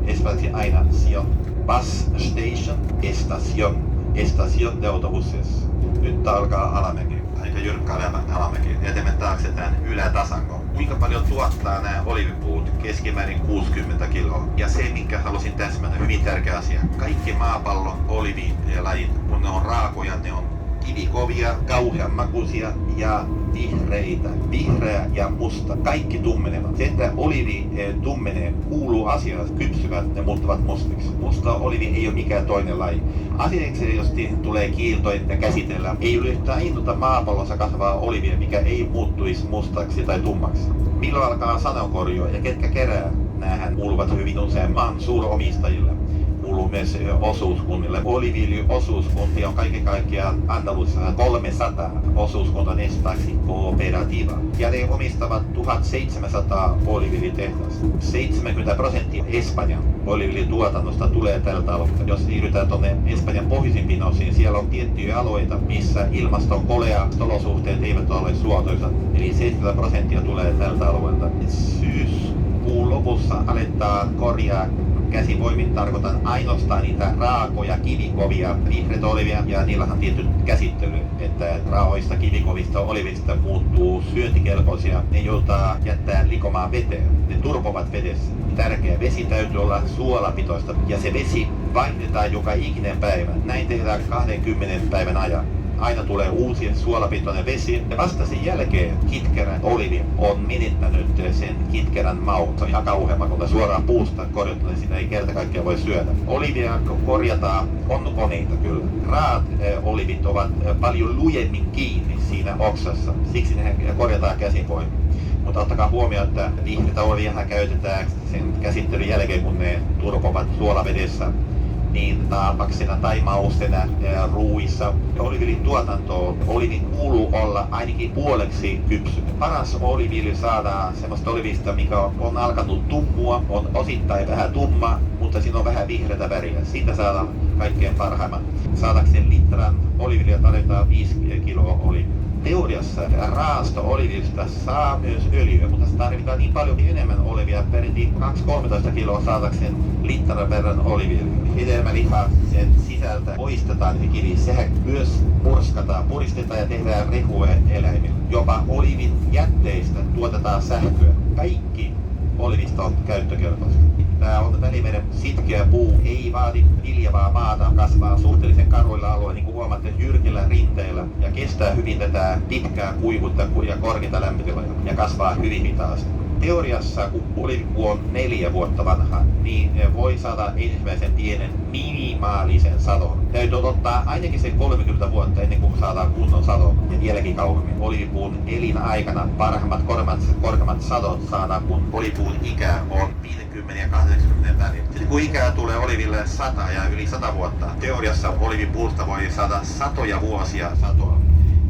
Espanjaksi aina sion. Bus station, estación. Estación de autobuses. Nyt alkaa alamäki. Aika jyrkkä alamäki. Jätemme taakse tämän ylätasangon. Kuinka paljon tuottaa nämä oliivipuut? Keskimäärin 60 kiloa. Ja se, minkä halusin täsmätä, hyvin tärkeä asia. Kaikki maapallon oliivilajit, kun ne on raakoja, ne on kivikovia, kauhean makuisia ja vihreitä. Vihreä ja musta. Kaikki tummenevat. Se, että oliivi tummenee, kuuluu asiaan. Kypsyvät, ne muuttuvat mustiksi. Musta oliivi ei ole mikään toinen laji. Asiaksi, jos tulee kiilto, että käsitellään, ei ole yhtään innuta maapallossa kasvaa oliivia, mikä ei muuttuisi mustaksi tai tummaksi. Milloin alkaa sadonkorjua ja ketkä kerää Näähän kuuluvat hyvin usein maan suuromistajille. Kuuluu myös osuuskunnille. Oliiviöljyosuuskuntia on kaiken kaikkiaan Andalusiassa 300 osuuskunta nestaksi Cooperativa. Ja ne omistavat 1700 oliiviöljytehdasta. 70% Espanjan oliiviöljytuotannosta tulee tältä alueelta. Jos siirrytään tuonne Espanjan pohjoisimpiin osiin, siellä on tiettyjä alueita, missä ilmaston kolea olosuhteet eivät ole suotuisat. Eli 70% tulee tältä alueelta. Syyskuun lopussa aletaan korjaa käsivoimin, tarkoitan ainoastaan niitä raakoja kivikovia vihreitä olivia, ja niillähän on tietty käsittely, että raaoista kivikovista olivista muuttuu syöntikelpoisia. Ne joutaa jättää likomaan veteen. Ne turpovat vedessä. Tärkeä vesi täytyy olla suolapitoista, ja se vesi vaihdetaan joka ikinen päivä. Näin tehdään 20 päivän ajan. Aina tulee uusi suolapitoinen vesi, ja vasta sen jälkeen kitkerän olivi on menettänyt sen kitkerän maun. Se on ihan kauheama, kun suoraan puusta korjattu, niin sitä ei kerta kaikkiaan voi syödä. Olivia korjataan, on koneita kyllä. Raat olivit ovat paljon lujemmin kiinni siinä oksassa, siksi ne korjataan käsivoimin. Mutta ottakaa huomioon, että vihreitä olivia käytetään sen käsittelyn jälkeen, kun ne turpovat suolavedessä, niin naapaksena tai maustena ruuissa. Oliiviöljyn tuotanto, oliivin kuuluu olla ainakin puoleksi kypsynyt. Paras oliiviöljy saadaan semmoista olivista, mikä on alkanut tummua, on osittain vähän tumma, mutta siinä on vähän vihreätä väriä. Siitä saadaan kaikkein parhaimman. Saadakseen litran oliiviöljyä tarvitaan 5 kiloa oliiviöljyä. Teoriassa raasta oliivista saa myös öljyä, mutta se tarvitaan niin paljon enemmän olivia, peräti 2-13 kiloa saadakseen litran verran oliiviöljyä. Hedelmäliha sen sisältä poistetaan se kivi. Sehän myös puristetaan ja tehdään rehua eläimille. Jopa olivin jätteistä tuotetaan sähköä. Kaikki olivista on käyttökelpoista. Tämä on Välimeren sitkeä puu, ei vaadi viljavaa maata, kasvaa suhteellisen karuilla alueilla, niin kuin huomaatte, jyrkillä rinteillä, ja kestää hyvin tätä pitkää kuivuutta ja korkeita lämpötiloja, ja kasvaa hyvin hitaasti. Teoriassa, kun olivipuu on 4 vuotta vanha, niin voi saada ensimmäisen pienen minimaalisen sadon. Täytyy odottaa ainakin se 30 vuotta ennen kuin saadaan kunnon sadon, ja vieläkin kauemmin. Olivipuun elinaikana parhaimmat korkeammat sadot saadaan, kun olivipuun ikä on 50 ja 80 välillä. Sitten kun ikää tulee oliville 100 ja yli 100 vuotta, teoriassa olivipuusta voi saada satoja vuosia satoa.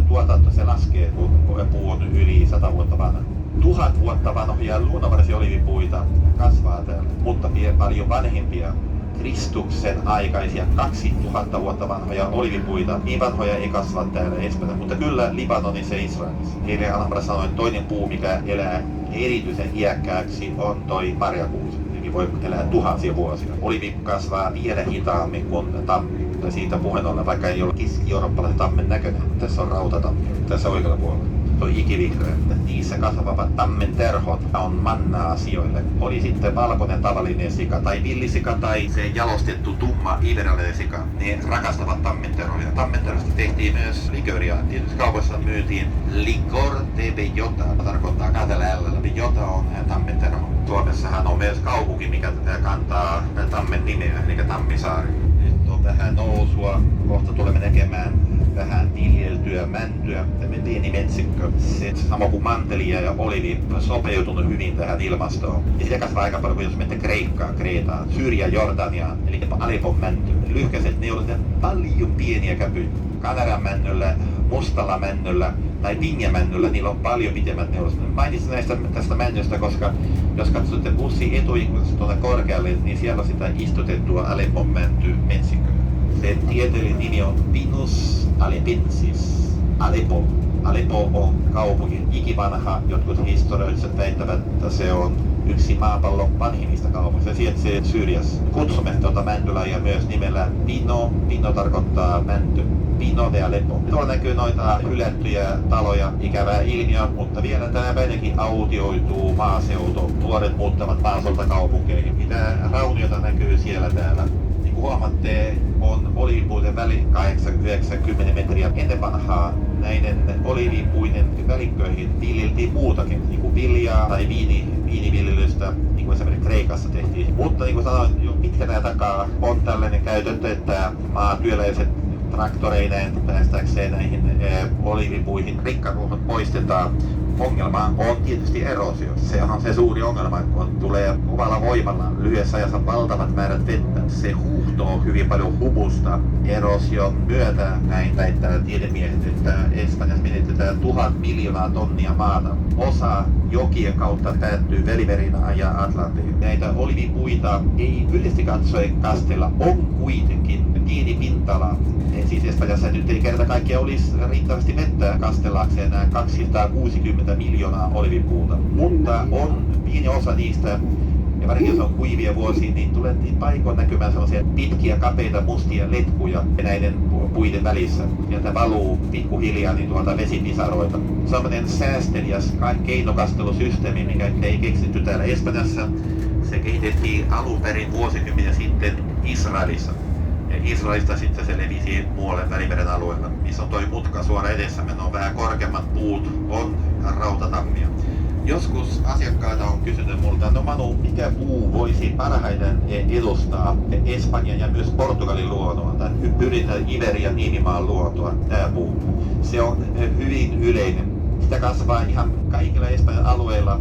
Tuotanto se laskee, kun puu on yli 100 vuotta vanha. 1000 vuotta vanhoja luonnonvaraisia olivipuita kasvaa täällä, mutta paljon vanhempia Kristuksen aikaisia 2000 vuotta vanhoja olivipuita. Niin vanhoja ei kasva täällä Espanjassa, mutta kyllä Libanonissa ja Israelissa. Eli Alhambra sanoi, että toinen puu, mikä elää erityisen iäkkääksi, on toi marjakuusi. Eli voi elää tuhansia vuosia. Olivi kasvaa vielä hitaammin kuin tammi. Siitä puheen ollen, vaikka ei ole keski-eurooppalaisen tammen näköinen. Tässä on rautatammi, tässä oikealla puolella. Tuo ikivihreä. Niissä kasvavat tammen terhot on mannaa sioille. Oli sitten valkoinen tavallinen sika tai villisika tai se jalostettu tumma iberallinen sika. Ne rakastavat tammenterhoja. Tammenterhosta tehtiin myös liköriä. Tietysti kaupoissa myytiin licor de bellota. Tarkoittaa kahdella L. Bellota on tammenterho. Suomessahan on myös kaupunki, mikä kantaa tammen nimeä, eli Tammisaari. Nyt on vähän nousua. Kohta tulemme näkemään vähän viljeltyä mäntyä, tämmöinen pieni metsikkö. Se sama kuin mantelia ja olivi sopeutunut hyvin tähän ilmastoon. Ja sitä kasvaa aika paljon, jos menette Kreetaan, Syyria, Jordaniaan, eli Aleppon mänty. Lyhkäiset, ne ovat paljon pieniä käpyjä. Kanaran männyllä, mustalla männyllä tai pinjamännyllä, niillä on paljon pitemmät neuloset. Mainitsin tästä männystä, koska jos katsotte bussin etuikkunasta tuonne korkealle, niin siellä on sitä istutettua Aleppon mänty metsikköä. Sen tieteellinen nimi on Pinus alepensis. Aleppo on kaupunki ikivanha. Jotkut historialliset väittävät, että se on yksi maapallon vanhimmista kaupungeista. Se sijaitsee Syyriassa. Kutsumme tuota mäntylajia myös nimellä Pino. Pino tarkoittaa mänty. Pino de Aleppo. Tuolla näkyy noita hylättyjä taloja, ikävää ilmiö, mutta vielä tänä päivänäkin autioituu maaseutu. Nuoret muuttavat maaseudulta kaupunkeihin. Mitä rauniota näkyy siellä täällä. Niin kuin huomaatte, on oliivipuiden väli 80 metriä. Ennen vanhaa näiden oliivipuiden välikköihin viljeltiin muutakin, niin kuin viljaa tai viiniviljelystä, niin kuin esimerkiksi Kreikassa tehtiin. Mutta niin kuin sanoin, jo pitkän ajan takaa on tällainen käytäntö, että maatyöläiset traktoreineen päästäkseen näihin oliivipuihin. Rikkaruohot poistetaan. Ongelma on tietysti erosio. Se on se suuri ongelma, kun tulee kovalla voimalla lyhyessä ajassa valtavat määrät vettä. Se huuhtoo hyvin paljon humusta. Erosion myötä näin väittää tiedemiehet, että Espanjassa menetetään 1000 miljoonaa tonnia maata. Osa jokien kautta päättyy Välimerinaan ja Atlantiin. Näitä olivipuita ei yleisesti katsoen kastella, on kuitenkin pieni pinta-ala. Siis Espanjassa nyt ei kerta kaikkiaan olisi riittävästi vettä kastellakseen nämä 260 miljoonaa olivipuuta. Mutta on pieni osa niistä, ja varsinkin jos on kuivia vuosia, niin tulee paikoin näkymään sellaisia pitkiä, kapeita, mustia letkuja näiden puiden välissä. Sieltä valuu pikkuhiljaa niin vesipisaroita. Sellainen säästeliäs keinokastelusysteemi, mikä ei keksitty täällä Espanjassa. Se kehitettiin alun perin vuosikymmeniä sitten Israelissa. Ja Israelista sitten se levisi muualle Välimeren alueella, missä on toi mutka suora edessämme, ne on vähän korkeammat puut, on rautatammia. Joskus asiakkaita on kysynyt multa, no Manu, mikä puu voisi parhaiten edustaa Espanjan ja myös Portugalin luontoa, tai pyritään Iberian niemimaan luontoa, tämä puu. Se on hyvin yleinen. Sitä kasvaa ihan kaikilla Espanjan alueilla,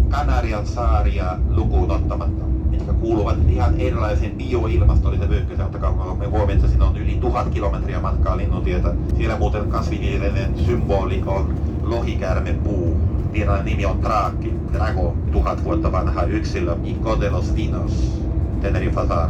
Kanarian saaria lukuun ottamatta, mitkä kuuluvat ihan erilaiseen bioilmastolliseen vyöhykkeeseen, me huomioon, että siinä on yli 1000 kilometriä matkaa linnutietä. Siellä muuten kasvitieteellinen symboli on lohikäärmepuu. Virallinen nimi on Traaki, Drago, 1000 vuotta vanha yksilö, Ico de los Vinos, Tenerife Azar.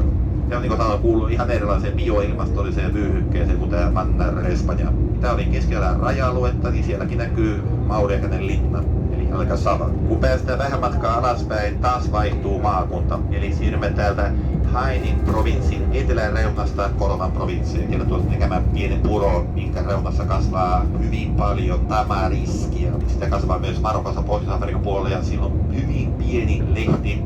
Se on niin kuin sanoin, kuuluu ihan erilaiseen bioilmastolliseen vyöhykkeeseen kuin tämä Manner Espanja. Tämä oli keskellä raja-aluetta, niin sielläkin näkyy mauriakäinen linna, eli Alcazaba. Kun päästään vähän matkaa alaspäin, taas vaihtuu maakunta. Eli siirrymme täältä Jaénin provinssin eteläreunasta Córdoban provinssiin. Siellä tuossa näkemään pienen puro, minkä reunassa kasvaa hyvin paljon tamariskia. Sitä kasvaa myös Marokossa Pohjois-Afrikan puolella ja siinä on hyvin pieni lehti.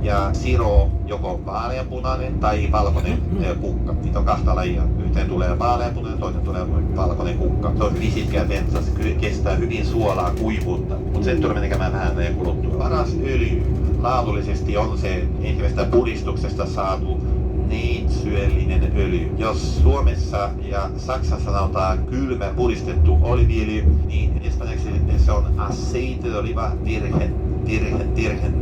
Ja siro joko vaaleanpunainen tai valkoinen kukka. Niitä on kahta lajia. Yhteen tulee vaaleanpunainen, toinen tulee valkoinen kukka. Se on hyvin sitkeä pensas, se kestää hyvin suolaa kuivuutta. Mutta sen tulemme näkemään vähän kuluttua. Paras öljy laadullisesti on se ensimmäisestä puristuksesta saatu neitsyöllinen öljy. Jos Suomessa ja Saksassa sanotaan kylmä puristettu oliviöljy, niin espanjaksi se on aceite de oliva virgen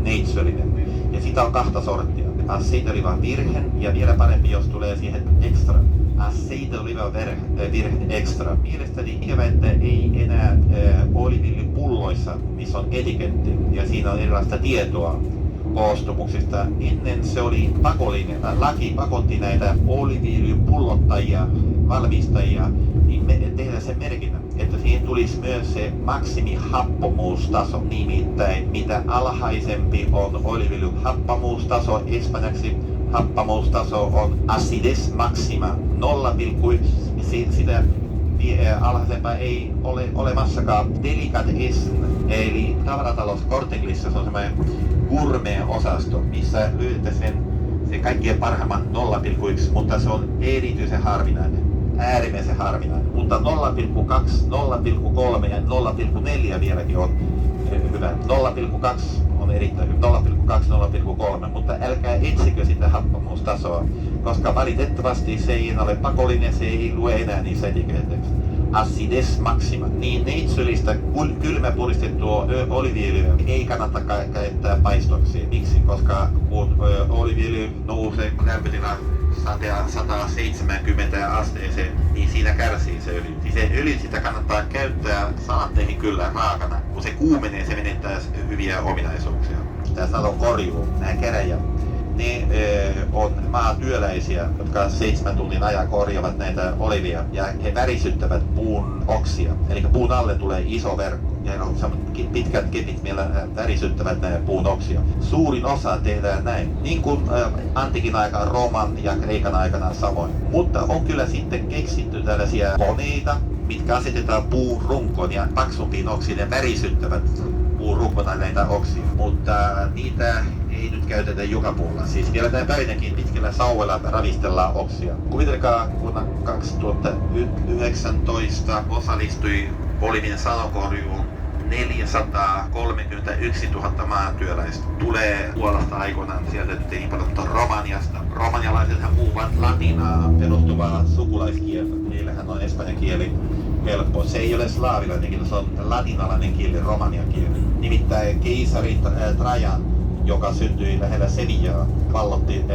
neitsyöllinen. Ja sitä on kahta sorttia. Aceite de oliva virgen ja vielä parempi, jos tulee siihen extra. Aceite de oliva virgen extra. Mielestäni ikävä, että ei enää oliviöljypulloissa, missä on etiketti ja siinä on erilaista tietoa koostumuksista. Ennen se oli pakollinen. Laki pakotti näitä oliviöljypullottajia, valmistajia, niin tehdä sen merkinnän, että siihen tulisi myös se maksimihappomuustaso. Nimittäin mitä alhaisempi on oliviöljyn happamuustaso, espanjaksi happamuustaso on acides maxima 0,1. Sitä alhaisempaa ei ole olemassakaan. Delicatessen, eli tavaratalous Corteglissa, se on semmoinen gourmet-osasto, missä löydetään se kaikkien parhaimman 0,1, mutta se on erityisen harvinainen, äärimmäisen harvinainen. Mutta 0,2, 0,3 ja 0,4 vieläkin on hyvä. 0,2 on erittäin hyvä, 0,2, 0,3, mutta älkää etsikö sitä happamuustasoa, koska valitettavasti se ei ole pakollinen, se ei lue enää niissä etiketeistä. Acides maxima. Niin neitsyöllistä kylmäpuristettua oliviöljyä ei kannata käyttää paistoksiin. Miksi? Koska kun oliviöljy nousee lämpötila 170 asteeseen, niin siinä kärsii se öljy. Siis se öljy sitä kannattaa käyttää salaatteihin kyllä raakana. Kun se kuumenee, se menettää hyviä ominaisuuksia. Tässä on korjuu, nämä keräjät. Ne on maatyöläisiä, jotka 7 tunnin ajan korjaavat näitä olivia ja he värisyttävät puun oksia. Eli puun alle tulee iso verkko ja ne on pitkät kepit, millä värisyttävät näitä puun oksia. Suurin osa tehdään näin, niin kuin antiikin aikaan, Rooman ja Kreikan aikana samoin. Mutta on kyllä sitten keksitty tällaisia koneita, mitkä asetetaan puun runkoon ja paksumpiin oksiin ja värisyttävät puun runkona näitä oksia. Mutta niitä ei nyt käytetä joka puolella. Siis vielä tämän päivänäkin pitkillä sauvoilla ravistellaan oksia. Kuvitelkaa, vuonna 2019 osallistui Bolivin sadonkorjuun 431 000 maantyöläistä tulee Puolasta aikoinaan, sieltä nyt ei niin paljon, mutta Romaniasta. Romanialaisethan puhuvat latinaa perustuvaa sukulaiskieltä. Niillähän on espanjan kieli helppo. Se ei ole slaavilainen kieli, se on latinalainen kieli, romanian kieli. Nimittäin keisari Trajan, joka syntyi lähellä Sevillaa, vallotti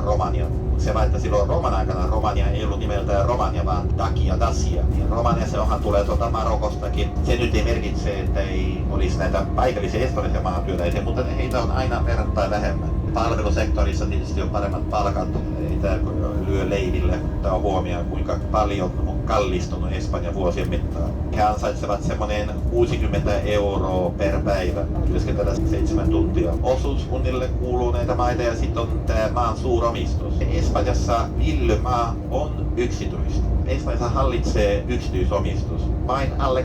Romanian. Se vaan, että silloin Roman aikana Romania ei ollut nimeltään Romania, vaan Dacia, Dacia. Ja Romania se onhan tulee Marokostakin. Se nyt ei merkitse, että ei olisi näitä paikallisia espanjalaisia maatyöläisiä, mutta heitä on aina verrattain vähemmän. Palvelusektorissa tietysti on paremmat palkat, ei tämä lyö leiville, mutta on huomioon kuinka paljon on kallistunut Espanja vuosien mittaan. He ansaitsevat semmoinen 60 € per päivä, työskentellä 7 tuntia. Osuuskunnille kuuluu näitä maita ja sitten on tämä maan suuromistus. Espanjassa viljelysmaa on yksityistä. Espanjassa hallitsee yksityisomistus. Vain alle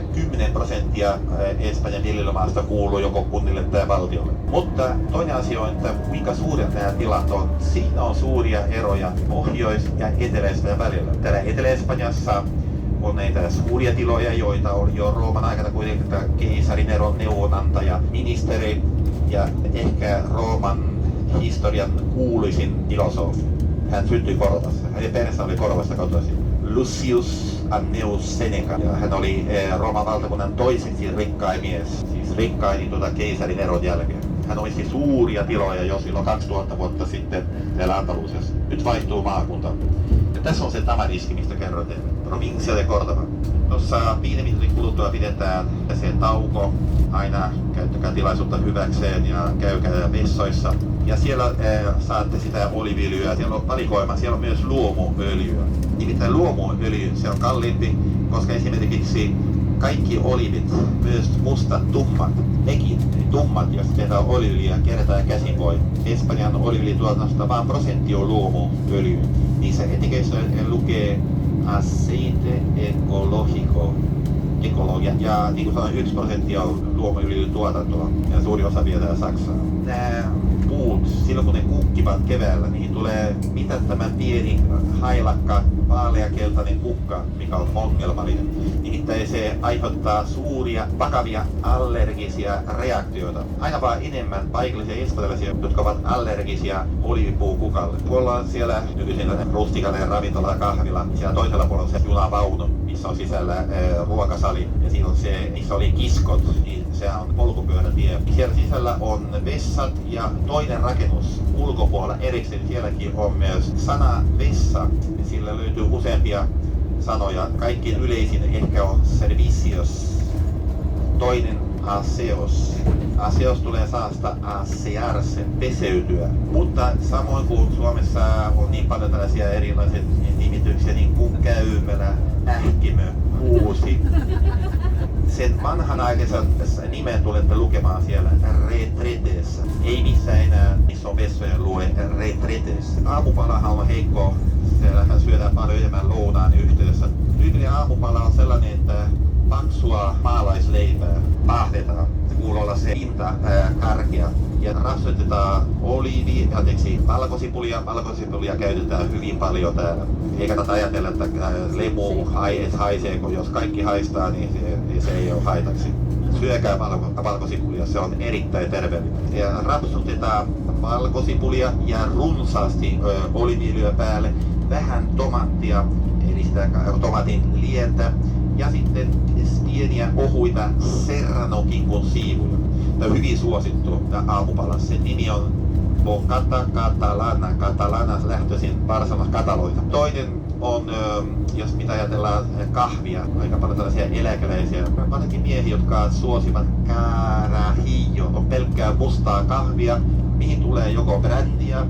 10% Espanjan viljelymaasta kuuluu joko kunnille tai valtiolle. Mutta toinen asia on, että kuinka suuret nämä tilat on. Siinä on suuria eroja Pohjois- ja Etelä-Espanjan välillä. Täällä Etelä-Espanjassa on näitä suuria tiloja, joita oli jo Rooman aikana kuitenkin keisari Neron neuvonantaja, ministeri ja ehkä Rooman historian kuuluisin filosofi. Hän syntyi Korvassa. Hänen perheensä oli Korvasta kotoisin. Lucius Anneus Seneca. Ja hän oli Rooman valtakunnan toiseksi rikkain mies. Siis rikkain keisari Neron jälkeen. Hän omisti suuria tiloja jo silloin 2000 vuotta sitten täällä Andalusiassa. Nyt vaihtuu maakunta. Ja tässä on se tamariski, mistä kerroin teille. Provincia de Córdoba. Tuossa 5 minuutin kuluttua pidetään se tauko. Aina käyttäkää tilaisuutta hyväkseen ja käykää vessoissa. Ja siellä saatte sitä oliiviöljyä. Siellä on valikoima, siellä on myös luomuöljyä. Nimittäin luomuöljy, se on kalliimpi, koska esimerkiksi kaikki olivit, myös mustat, tummat, nekin tummat, jos tehdään oliiviöljyä, kerätään käsin voi. Espanjan oliiviöljytuotannosta vain prosentti on luomuöljy. Niissä etikeissä lukee aceite ecológico, ekologia, ja niin kuin sanoin, 1% on luomuöljytuotantoa ja suuri osa viedään Saksaan. Nämä puut, silloin kun ne kukkivat keväällä, niin tulee mitättömän pieni hailakka, vaaleakeltainen kukka, mikä on ongelmallinen. Nimittäin se aiheuttaa suuria, vakavia allergisia reaktioita. Aina vaan enemmän paikallisia espanjalaisia, jotka ovat allergisia oliivipuukukalle. Tuolla on siellä nykyisin rustikainen ravintola kahvila. Siellä toisella puolella on se junavaunu, missä on sisällä ruokasali. Ja siinä on se, missä oli kiskot, niin se on polkupyörätie. Siellä sisällä on vessat ja toinen rakennus ulkopuolella erikseen. Sielläkin on myös sana vessa. Sillä löytyy useampia sanoja. Kaikkien yleisin ehkä on servicios. Toinen aseos. Aseos tulee sanasta asearse, peseytyä. Mutta samoin kuin Suomessa on niin paljon tällaisia erilaisia nimityksiä, niin kuin käymälä, ähkimö, uusi. Sen vanhanaikaisen nimen tulette lukemaan siellä retretes. Ei missään enää, missä on vessojen lue retretes. Aamupalahan on heikko. Siellähän syödään paljon enemmän lounaan yhteydessä. Tyypillinen aamupala on sellainen, että paksua maalaisleipää paahdetaan. Se kuuluu olla se pinta karkea. Ja rasvoitetaan valkosipulia. Valkosipulia käytetään hyvin paljon täällä. Ei kannata ajatella, että lemu haisee, kun jos kaikki haistaa, niin se ei ole haitaksi. Syökää valkosipulia, se on erittäin terveellinen. Ja rapsutetaan valkosipulia ja runsaasti oliiviöljyä päälle. Vähän tomaattia, eli sitä tomaatin lientä. Ja sitten pieniä ohuita serranokinkun siivuja. Tämä on hyvin suosittu aamupala. Sen nimi on Bocata Catalana. Catalana lähtöisin Barcelonasta Kataloita. Toinen on, jos mitä ajatellaan, kahvia. Aika paljon tällaisia eläkeläisiä. Varsinkin miehiä, jotka suosivat carajillo. On pelkkää mustaa kahvia, mihin tulee joko brändiä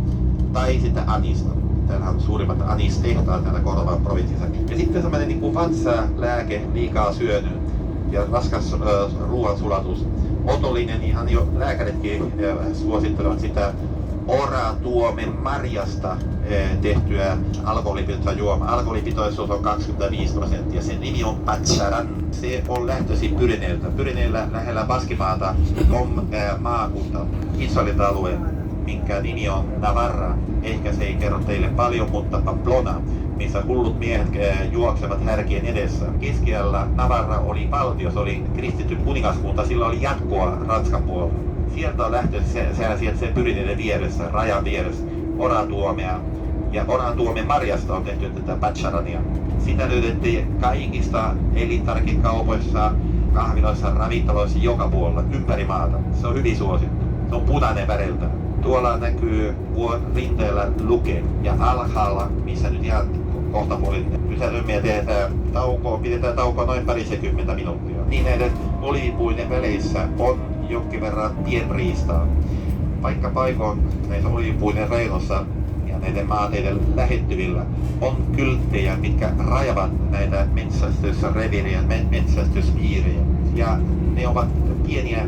tai sitten anista. Täällä on suurimmat anistehtaat täällä Cordoban provinssissa. Ja sitten semmoinen niin kuin vatsalääke, liikaa syönyt ja raskas ruoansulatus. Otollinen, ihan jo lääkäritkin suosittelevat sitä oratuomen marjasta tehtyä alkoholipitoista juomaa. Alkoholipitoisuus on 25%. Sen nimi on Patsaran. Se on lähtöisin Pyreneiltä. Pyreneillä lähellä Baskimaata on maakunta, Itsalit alue. minkä nimi on Navarra. Ehkä se ei kerro teille paljon, mutta Pamplona, missä hullut miehet juoksevat härkien edessä. Keskiällä Navarra oli valtio, se oli kristitty kuningaskunta, sillä oli jatkoa Ranskan puolella. Sieltä on lähtöisin se Pyrineiden vieressä, rajan vieressä, oratuomea. Ja oratuomen marjasta on tehty tätä bacharania. Sitä löydettiin kaikista elintarvikekaupoissa, kahviloissa, ravintoloissa joka puolella, ympäri maata. Se on hyvin suosittu. Se on punainen väriltä. Tuolla näkyy rinteellä luke ja alhaalla, missä nyt ihan kohta puolin pysähdymme ja pidetään taukoa noin parisenkymmentä minuuttia. Niin näiden oliivipuiden väleissä on jonkin verran tienriistaa. Vaikka paikoin näissä oliivipuiden reinossa ja näiden maateiden lähettyvillä on kylttejä, mitkä rajavat näitä metsästysreviirejä, metsästyspiirejä. Ja ne ovat pieniä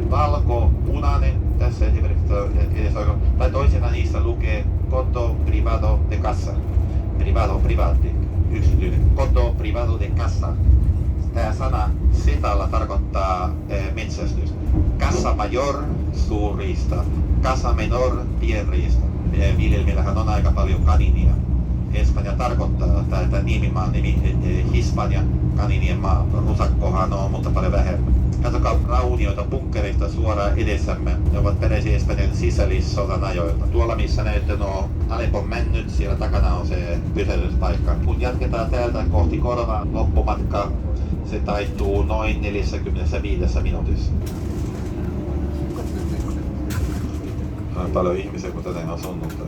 punainen, tässä esimerkiksi edesoiko, tai toisena niissä lukee Coto Privado de Casa. Privado, privati, yksityinen. Coto Privado de Casa. Tämä sana setalla tarkoittaa metsästys. Casa Mayor, suurriista. Casa Menor, pienriista. Viljelmillähän on aika paljon kaninia. Espanja tarkoittaa, tämä nimimaan nimi Hispania, kaninien maa. Rusakkohan on, mutta paljon vähemmän. Katsokaa raunioita bunkkerista suoraan edessämme. Ne ovat peräisin Espanjan sisällissodan ajoilta. Tuolla missä näette nuo Alepon männyt, siellä takana on se pysähdyspaikka. Kun jatketaan täältä kohti Korvaa, loppumatka se taittuu noin 45 minuutissa. On paljon ihmisiä, kun tänään on sunnuntai.